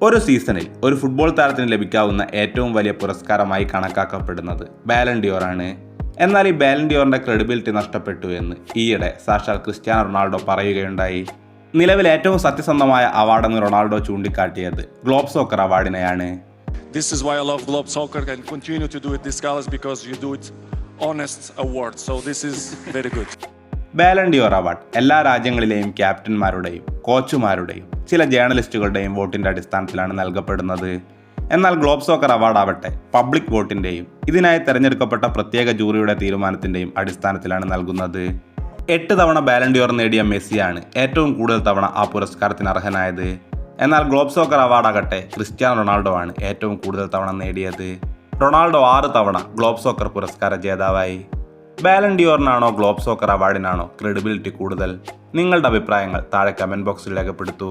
ഒരു സീസണിൽ ഒരു ഫുട്ബോൾ താരത്തിന് ലഭിക്കാവുന്ന ഏറ്റവും വലിയ പുരസ്കാരമായി കണക്കാക്കപ്പെടുന്നത് ബാലൺ ഡിയോർ ആണ്. എന്നാൽ ഈ ബാലൺ ഡിയോറിന്റെ ക്രെഡിബിലിറ്റി നഷ്ടപ്പെട്ടു എന്ന് ഈയിടെ സാക്ഷാൽ ക്രിസ്ത്യാനോ റൊണാൾഡോ പറയുകയുണ്ടായി. നിലവിൽ ഏറ്റവും സത്യസന്ധമായ അവാർഡെന്ന് റൊണാൾഡോ ചൂണ്ടിക്കാട്ടിയത് ഗ്ലോബ് സോക്കർ അവാർഡിനെയാണ്. This is why I love Globe Soccer and continue to do it this galas because you do it honest award. So this is very good. Ballon Dior award എല്ലാ രാജ്യങ്ങളിലെയും ക്യാപ്റ്റന്മാരുടെയും കോച്ചുമാരുടെയും ചില ജേർണലിസ്റ്റുകളുടെയും വോട്ടിന്റെ അടിസ്ഥാനത്തിലാണ് നൽകപ്പെടുന്നത്. എന്നാൽ globe soccer award ആവട്ടെ public വോട്ടിന്റെയും ഇതിനായി തെരഞ്ഞെടുക്കപ്പെട്ട പ്രത്യേക ജൂറിയുടെ തീരുമാനത്തിന്റെയും അടിസ്ഥാനത്തിലാണ് നൽകുന്നത്. 8 തവണ ബാലൺ ഡിയോർ നേടിയ മെസ്സിയാണ് ഏറ്റവും കൂടുതൽ തവണ ആ പുരസ്കാരത്തിന് അർഹനായത്. എന്നാൽ ഗ്ലോബ് സോക്കർ അവാർഡ് ആകട്ടെ ക്രിസ്ത്യാനോ റൊണാൾഡോ ആണ് ഏറ്റവും കൂടുതൽ തവണ നേടിയത്. റൊണാൾഡോ 6 തവണ ഗ്ലോബ് സോക്കർ പുരസ്കാര ജേതാവായി. ബാലൺ ഡിയോറിനാണോ ഗ്ലോബ് സോക്കർ അവാർഡിനാണോ ക്രെഡിബിലിറ്റി കൂടുതൽ? നിങ്ങളുടെ അഭിപ്രായങ്ങൾ താഴെ കമന്റ് ബോക്സിൽ രേഖപ്പെടുത്തൂ.